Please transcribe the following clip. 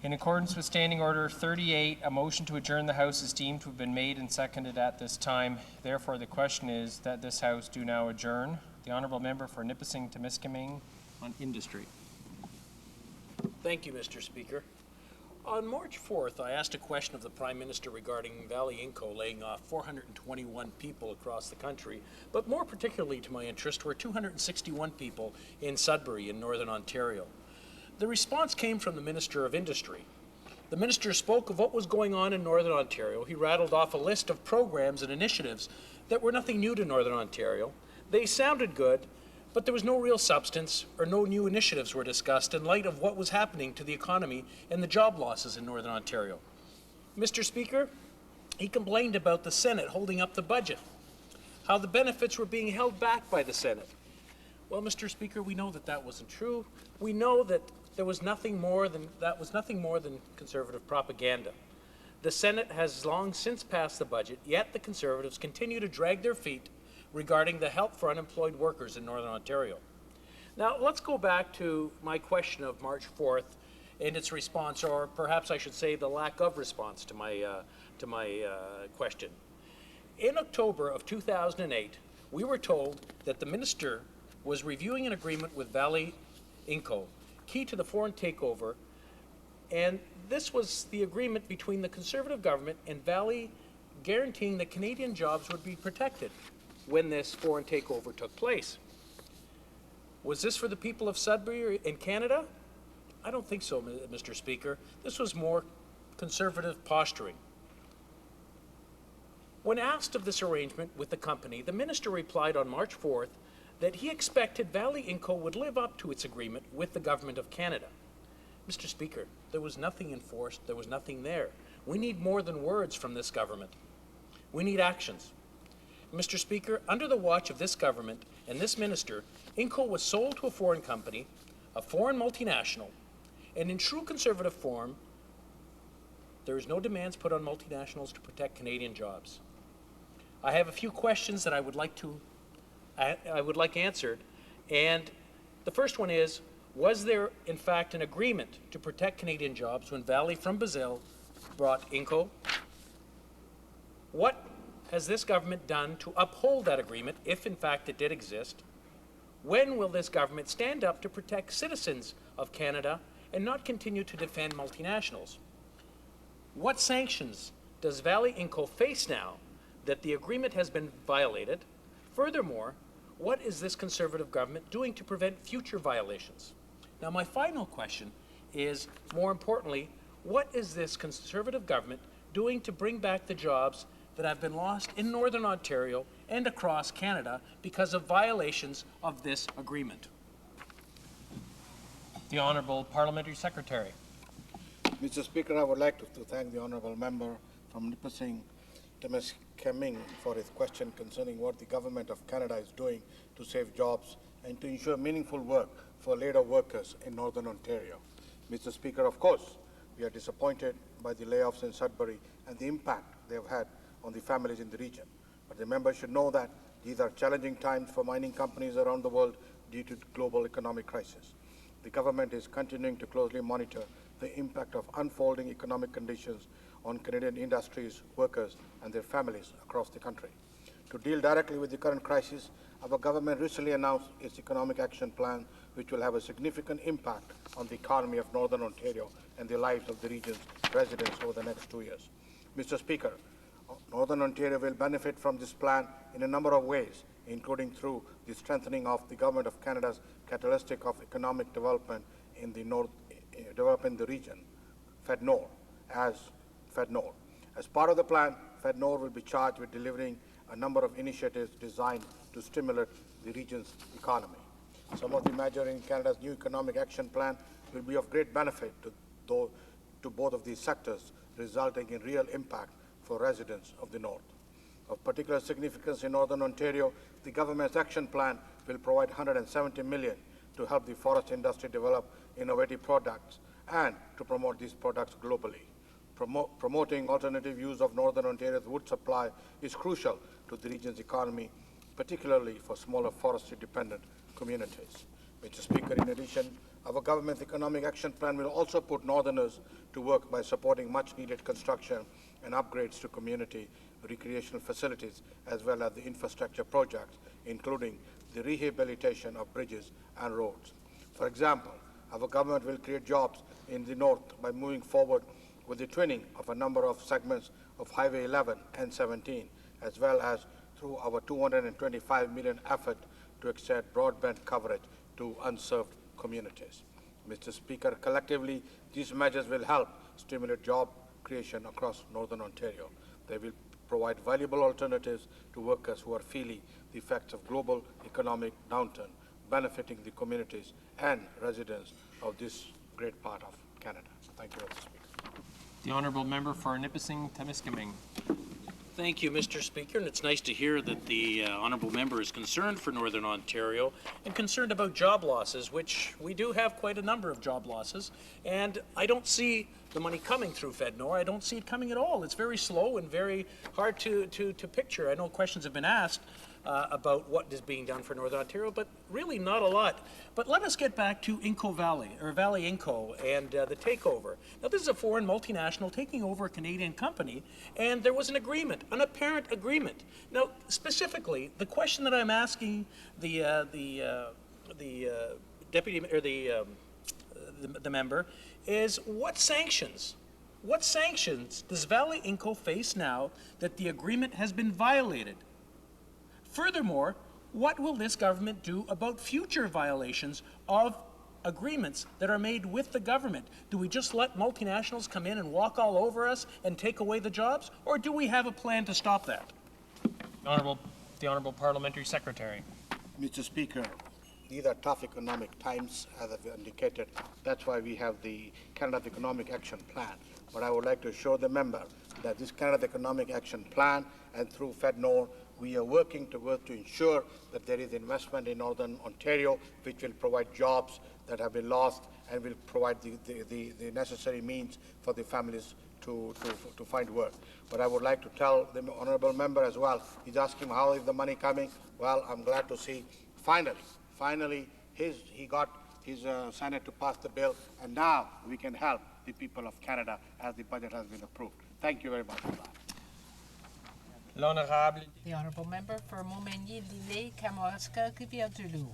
In accordance with Standing Order 38, a motion to adjourn the House is deemed to have been made and seconded at this time. Therefore, the question is that this House do now adjourn. The Honourable Member for Nipissing-Temiskaming on Industry. Thank you, Mr. Speaker. On March 4th, I asked a question of the Prime Minister regarding Vale Inco laying off 421 people across the country, but more particularly to my interest were 261 people in Sudbury in Northern Ontario. The response came from the Minister of Industry. The Minister spoke of what was going on in Northern Ontario. He rattled off a list of programs and initiatives that were nothing new to Northern Ontario. They sounded good, but there was no real substance or no new initiatives were discussed in light of what was happening to the economy and the job losses in Northern Ontario. Mr. Speaker, he complained about the Senate holding up the budget, how the benefits were being held back by the Senate. Well, Mr. Speaker, we know that that wasn't true. We know that that was nothing more than Conservative propaganda. The Senate has long since passed the budget, yet the Conservatives continue to drag their feet regarding the help for unemployed workers in Northern Ontario. Now, let's go back to my question of March 4th and its response, or perhaps I should say the lack of response to my question. In October of 2008, we were told that the Minister was reviewing an agreement with Vale Inco, key to the foreign takeover, and this was the agreement between the Conservative government and Vale guaranteeing that Canadian jobs would be protected when this foreign takeover took place. Was this for the people of Sudbury in Canada? I don't think so, Mr. Speaker. This was more Conservative posturing. When asked of this arrangement with the company, the Minister replied on March 4th that he expected Vale Inco would live up to its agreement with the Government of Canada. Mr. Speaker, there was nothing enforced, there was nothing there. We need more than words from this government. We need actions. Mr. Speaker, under the watch of this government and this minister, Inco was sold to a foreign company, a foreign multinational, and in true Conservative form, there is no demands put on multinationals to protect Canadian jobs. I have a few questions that I would like answered, and the first one is, was there in fact an agreement to protect Canadian jobs when Vale from Brazil brought Inco? What has this government done to uphold that agreement, if in fact it did exist? When will this government stand up to protect citizens of Canada and not continue to defend multinationals? What sanctions does Vale Inco face now that the agreement has been violated? Furthermore, what is this Conservative government doing to prevent future violations? Now, my final question is, more importantly, what is this Conservative government doing to bring back the jobs that have been lost in Northern Ontario and across Canada because of violations of this agreement? The Honourable Parliamentary Secretary. Mr. Speaker, I would like to thank the Honourable Member from Nipissing-Temiskaming for his question concerning what the Government of Canada is doing to save jobs and to ensure meaningful work for laid-off workers in Northern Ontario. Mr. Speaker, of course, we are disappointed by the layoffs in Sudbury and the impact they have had on the families in the region. But the member should know that these are challenging times for mining companies around the world due to the global economic crisis. The government is continuing to closely monitor the impact of unfolding economic conditions on Canadian industries, workers, and their families across the country. To deal directly with the current crisis, our government recently announced its Economic Action Plan, which will have a significant impact on the economy of Northern Ontario and the lives of the region's residents over the next 2 years. Mr. Speaker, Northern Ontario will benefit from this plan in a number of ways, including through the strengthening of the Government of Canada's catalyst of economic development in the region, FedNor, as FedNor. As part of the plan, FedNor will be charged with delivering a number of initiatives designed to stimulate the region's economy. Some of the measures in Canada's new Economic Action Plan will be of great benefit to both of these sectors, resulting in real impact for residents of the North. Of particular significance in Northern Ontario, the government's action plan will provide $170 million to help the forest industry develop innovative products and to promote these products globally. Promoting alternative use of Northern Ontario's wood supply is crucial to the region's economy, particularly for smaller forestry-dependent communities. Mr. Speaker, in addition, Our government's economic action plan will also put Northerners to work by supporting much-needed construction and upgrades to community recreational facilities, as well as the infrastructure projects, including the rehabilitation of bridges and roads. For example, our government will create jobs in the north by moving forward with the twinning of a number of segments of Highway 11 and 17, as well as through our $225 million effort to extend broadband coverage to unserved communities. Mr. Speaker, collectively, these measures will help stimulate job creation across Northern Ontario. They will provide valuable alternatives to workers who are feeling the effects of global economic downturn, benefiting the communities and residents of this great part of Canada. Thank you, Mr. Speaker. The honourable member for Nipissing-Temiskaming. Thank you, Mr. Speaker, and it's nice to hear that the honourable member is concerned for Northern Ontario and concerned about job losses, which we do have quite a number of job losses. And I don't see the money coming through FedNor. I don't see it coming at all. It's very slow and very hard to picture. I know questions have been asked about what is being done for Northern Ontario, but really not a lot. But let us get back to Inco Valley, or Vale Inco, and the takeover. Now, this is a foreign multinational taking over a Canadian company, and there was an agreement, an apparent agreement. Now, specifically, the question that I'm asking the deputy or the member is, what sanctions does Vale Inco face now that the agreement has been violated? Furthermore, what will this government do about future violations of agreements that are made with the government? Do we just let multinationals come in and walk all over us and take away the jobs? Or do we have a plan to stop that? The Honourable Parliamentary Secretary. Mr. Speaker, these are tough economic times, as I've indicated. That's why we have the Canada Economic Action Plan. But I would like to assure the member that this Canada Economic Action Plan and through FedNor, we are working to ensure that there is investment in Northern Ontario, which will provide jobs that have been lost and will provide the necessary means for the families to find work. But I would like to tell the honourable member as well, he's asking how is the money coming? Well, I'm glad to see finally he got his Senate to pass the bill, and now we can help the people of Canada as the budget has been approved. Thank you very much for that. L'honorable The honourable member for Montmagny, Lille, Kamouraska, Rivière-du-Loup.